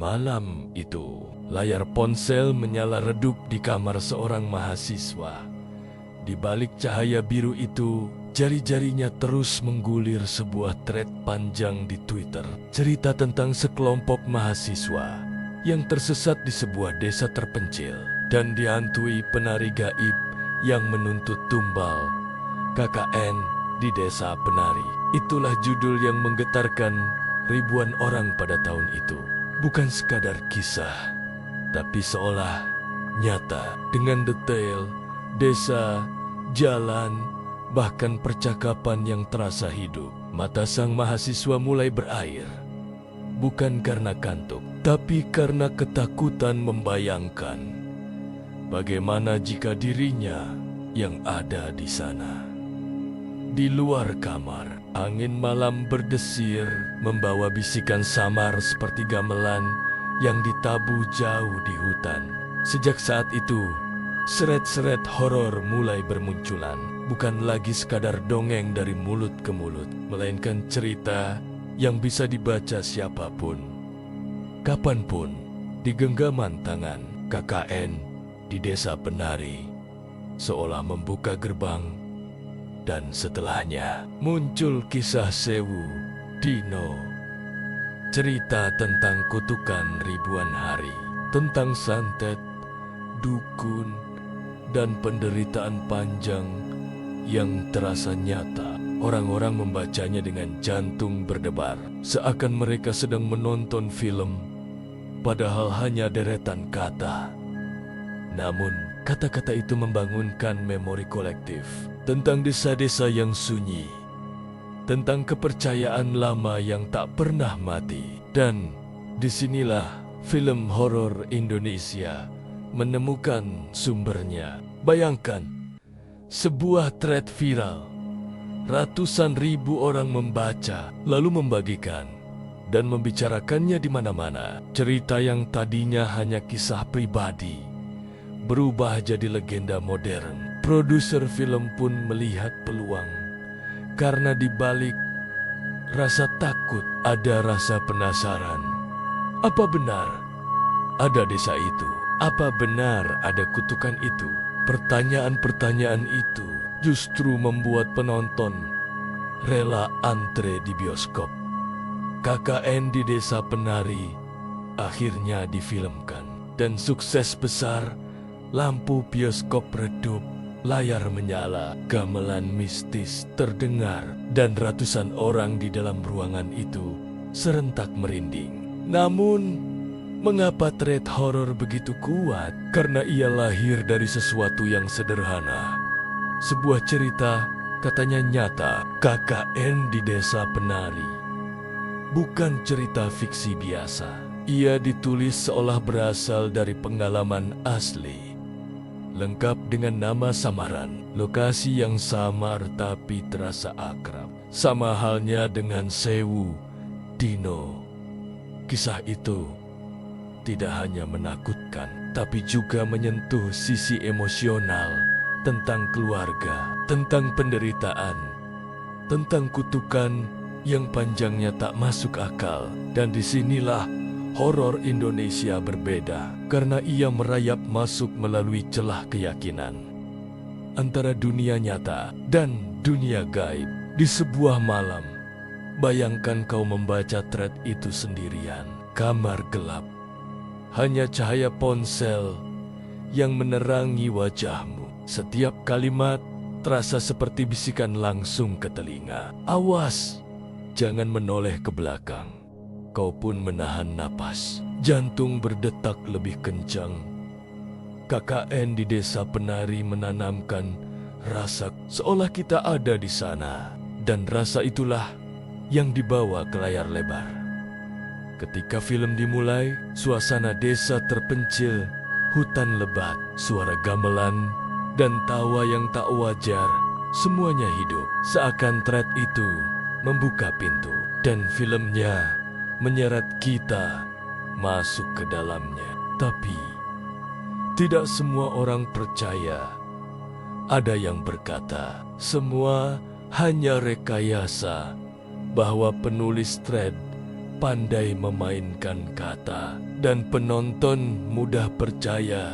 Malam itu, layar ponsel menyala redup di kamar seorang mahasiswa. Di balik cahaya biru itu, jari-jarinya terus menggulir sebuah thread panjang di Twitter. Cerita tentang sekelompok mahasiswa yang tersesat di sebuah desa terpencil dan dihantui penari gaib yang menuntut tumbal KKN di desa penari. Itulah judul yang menggetarkan ribuan orang pada tahun itu. Bukan sekadar kisah, tapi seolah nyata dengan detail desa, jalan, bahkan percakapan yang terasa hidup. Mata sang mahasiswa mulai berair. Bukan karena kantuk, tapi karena ketakutan membayangkan bagaimana jika dirinya yang ada di sana. Di luar kamar, angin malam berdesir membawa bisikan samar seperti gamelan yang ditabuh jauh di hutan. Sejak saat itu, seret-seret horor mulai bermunculan. Bukan lagi sekadar dongeng dari mulut ke mulut, melainkan cerita yang bisa dibaca siapapun, kapanpun, di genggaman tangan. KKN di desa penari seolah membuka gerbang. Dan setelahnya muncul kisah Sewu Dino. Cerita tentang kutukan ribuan hari, tentang santet, dukun, dan penderitaan panjang yang terasa nyata. Orang-orang membacanya dengan jantung berdebar, seakan mereka sedang menonton film, padahal hanya deretan kata. Namun, kata-kata itu membangunkan memori kolektif tentang desa-desa yang sunyi, tentang kepercayaan lama yang tak pernah mati. Dan disinilah film horor Indonesia menemukan sumbernya. Bayangkan, sebuah thread viral, ratusan ribu orang membaca, lalu membagikan dan membicarakannya di mana-mana. Cerita yang tadinya hanya kisah pribadi berubah jadi legenda modern. Produser film pun melihat peluang, karena di balik rasa takut ada rasa penasaran. Apa benar ada desa itu? Apa benar ada kutukan itu? Pertanyaan-pertanyaan itu justru membuat penonton rela antre di bioskop. KKN di desa penari akhirnya difilmkan dan sukses besar. Lampu bioskop redup, layar menyala, gamelan mistis terdengar, dan ratusan orang di dalam ruangan itu serentak merinding. Namun, mengapa thread horor begitu kuat? Karena ia lahir dari sesuatu yang sederhana. Sebuah cerita, katanya nyata, KKN di desa penari. Bukan cerita fiksi biasa. Ia ditulis seolah berasal dari pengalaman asli. Lengkap dengan nama samaran, lokasi yang samar tapi terasa akrab. Sama halnya dengan Sewu Dino. Kisah itu tidak hanya menakutkan, tapi juga menyentuh sisi emosional tentang keluarga, tentang penderitaan, tentang kutukan yang panjangnya tak masuk akal. Dan disinilah horor Indonesia berbeda, karena ia merayap masuk melalui celah keyakinan antara dunia nyata dan dunia gaib. Di sebuah malam, bayangkan kau membaca thread itu sendirian. Kamar gelap, hanya cahaya ponsel yang menerangi wajahmu. Setiap kalimat terasa seperti bisikan langsung ke telinga. Awas, jangan menoleh ke belakang. Kau pun menahan napas, jantung berdetak lebih kencang. KKN di desa penari menanamkan rasa seolah kita ada di sana, dan rasa itulah yang dibawa ke layar lebar. Ketika film dimulai, suasana desa terpencil, hutan lebat, suara gamelan, dan tawa yang tak wajar, semuanya hidup. Seakan thread itu membuka pintu, dan filmnya menyeret kita masuk ke dalamnya. Tapi tidak semua orang percaya. Ada yang berkata semua hanya rekayasa, bahwa penulis thread pandai memainkan kata, dan penonton mudah percaya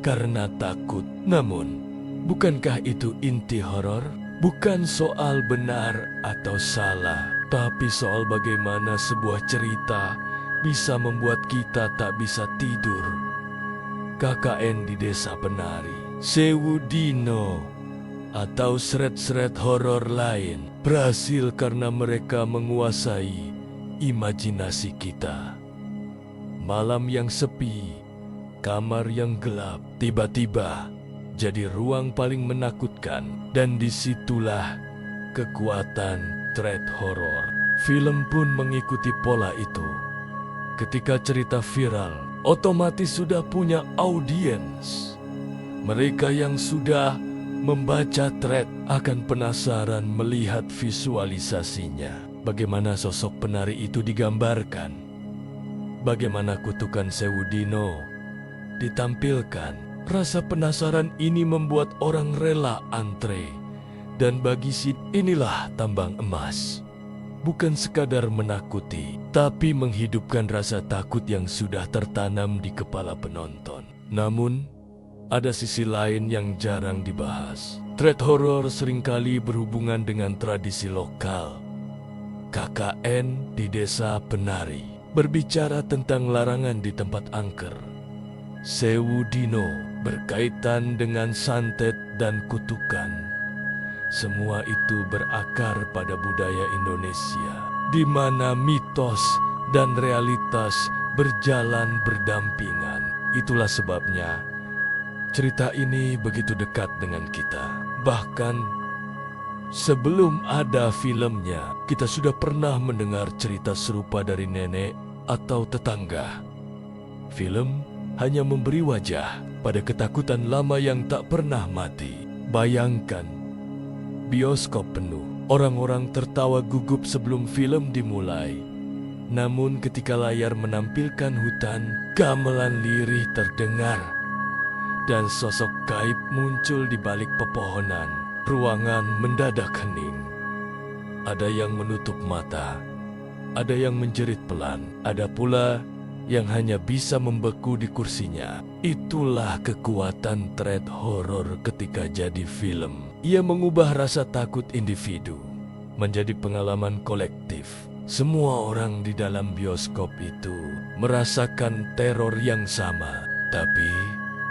karena takut. Namun, bukankah itu inti horor? Bukan soal benar atau salah, tapi soal bagaimana sebuah cerita bisa membuat kita tak bisa tidur. KKN di Desa Penari, Sewu Dino, atau seret-seret horor lain berhasil karena mereka menguasai imajinasi kita. Malam yang sepi, kamar yang gelap, tiba-tiba jadi ruang paling menakutkan, dan disitulah kekuatan thread horor. Film pun mengikuti pola itu. Ketika cerita viral, otomatis sudah punya audiens. Mereka yang sudah membaca thread akan penasaran melihat visualisasinya. Bagaimana sosok penari itu digambarkan. Bagaimana kutukan Sewu Dino ditampilkan. Rasa penasaran ini membuat orang rela antre. Dan bagi Sid, inilah tambang emas. Bukan sekadar menakuti, tapi menghidupkan rasa takut yang sudah tertanam di kepala penonton. Namun, ada sisi lain yang jarang dibahas. Thread horror seringkali berhubungan dengan tradisi lokal. KKN di Desa Penari berbicara tentang larangan di tempat angker. Sewu Dino berkaitan dengan santet dan kutukan. Semua itu berakar pada budaya Indonesia, di mana mitos dan realitas berjalan berdampingan. Itulah sebabnya cerita ini begitu dekat dengan kita. Bahkan sebelum ada filmnya, kita sudah pernah mendengar cerita serupa dari nenek atau tetangga. Film hanya memberi wajah pada ketakutan lama yang tak pernah mati. Bayangkan, bioskop penuh, orang-orang tertawa gugup sebelum film dimulai. Namun ketika layar menampilkan hutan, gamelan lirih terdengar, dan sosok gaib muncul di balik pepohonan. Ruangan mendadak hening. Ada yang menutup mata, ada yang menjerit pelan, ada pula yang hanya bisa membeku di kursinya. Itulah kekuatan thread horor ketika jadi film. Ia mengubah rasa takut individu menjadi pengalaman kolektif. Semua orang di dalam bioskop itu merasakan teror yang sama. Tapi,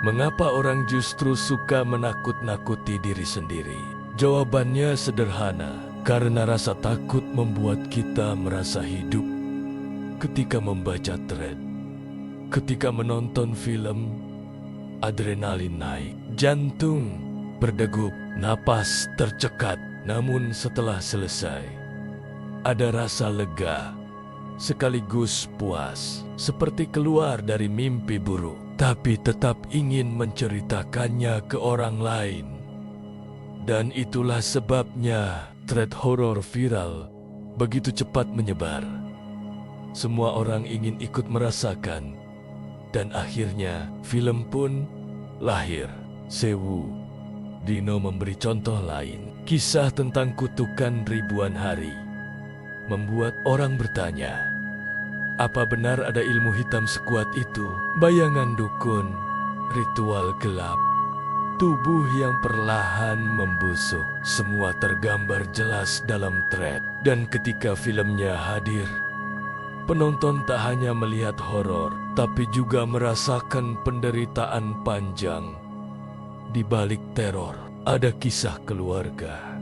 mengapa orang justru suka menakut-nakuti diri sendiri? Jawabannya sederhana, karena rasa takut membuat kita merasa hidup. Ketika membaca thread, ketika menonton film, adrenalin naik, jantung berdegup, napas tercekat. Namun setelah selesai, ada rasa lega, sekaligus puas, seperti keluar dari mimpi buruk, tapi tetap ingin menceritakannya ke orang lain. Dan itulah sebabnya thread horor viral begitu cepat menyebar. Semua orang ingin ikut merasakan, dan akhirnya film pun lahir. Sewu Dino memberi contoh lain. Kisah tentang kutukan ribuan hari membuat orang bertanya, apa benar ada ilmu hitam sekuat itu? Bayangan dukun, ritual gelap, tubuh yang perlahan membusuk, semua tergambar jelas dalam thread. Dan ketika filmnya hadir, penonton tak hanya melihat horor, tapi juga merasakan penderitaan panjang. Di balik teror, ada kisah keluarga,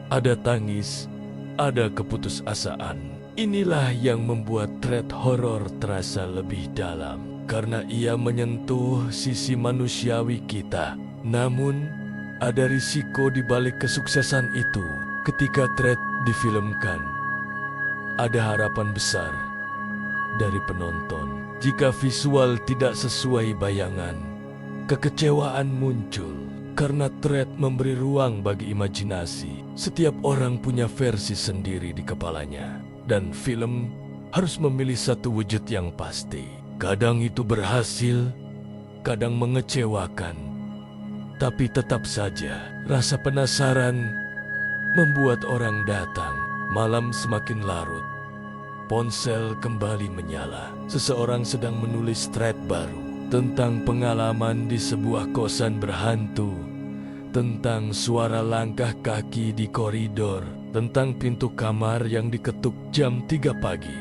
ada tangis, ada keputusasaan. Inilah yang membuat thread horor terasa lebih dalam, karena ia menyentuh sisi manusiawi kita. Namun, ada risiko di balik kesuksesan itu. Ketika thread difilmkan, ada harapan besar dari penonton. Jika visual tidak sesuai bayangan, kekecewaan muncul karena thread memberi ruang bagi imajinasi. Setiap orang punya versi sendiri di kepalanya, dan film harus memilih satu wujud yang pasti. Kadang itu berhasil, kadang mengecewakan. Tapi tetap saja, rasa penasaran membuat orang datang. Malam semakin larut, ponsel kembali menyala. Seseorang sedang menulis thread baru tentang pengalaman di sebuah kosan berhantu, tentang suara langkah kaki di koridor, tentang pintu kamar yang diketuk jam 3 pagi.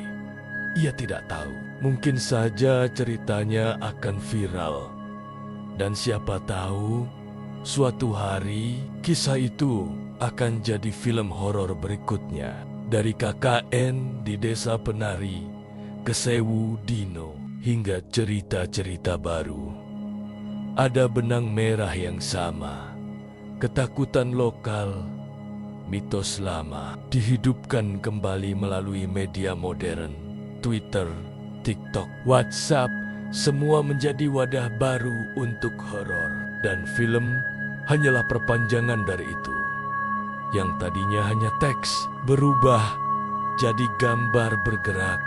Ia tidak tahu, mungkin saja ceritanya akan viral. Dan siapa tahu, suatu hari kisah itu akan jadi film horor berikutnya. Dari KKN di Desa Penari ke Sewu Dino hingga cerita-cerita baru. Ada benang merah yang sama. Ketakutan lokal, mitos lama dihidupkan kembali melalui media modern. Twitter, TikTok, WhatsApp, semua menjadi wadah baru untuk horor. Dan film hanyalah perpanjangan dari itu. Yang tadinya hanya teks berubah jadi gambar bergerak,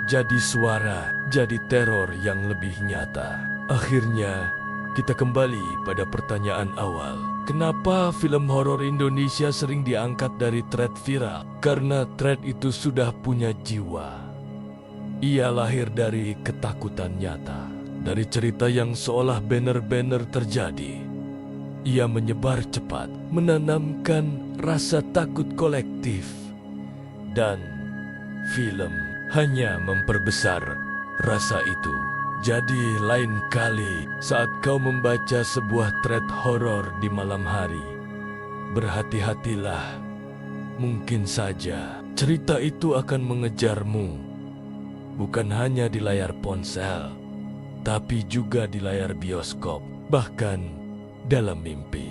jadi suara, jadi teror yang lebih nyata. Akhirnya, kita kembali pada pertanyaan awal. Kenapa film horor Indonesia sering diangkat dari thread viral? Karena thread itu sudah punya jiwa. Ia lahir dari ketakutan nyata, dari cerita yang seolah benar-benar terjadi. Ia menyebar cepat, menanamkan rasa takut kolektif. Dan film hanya memperbesar rasa itu. Jadi lain kali saat kau membaca sebuah thread horor di malam hari, berhati-hatilah. Mungkin saja cerita itu akan mengejarmu, bukan hanya di layar ponsel, tapi juga di layar bioskop, bahkan dalam mimpi.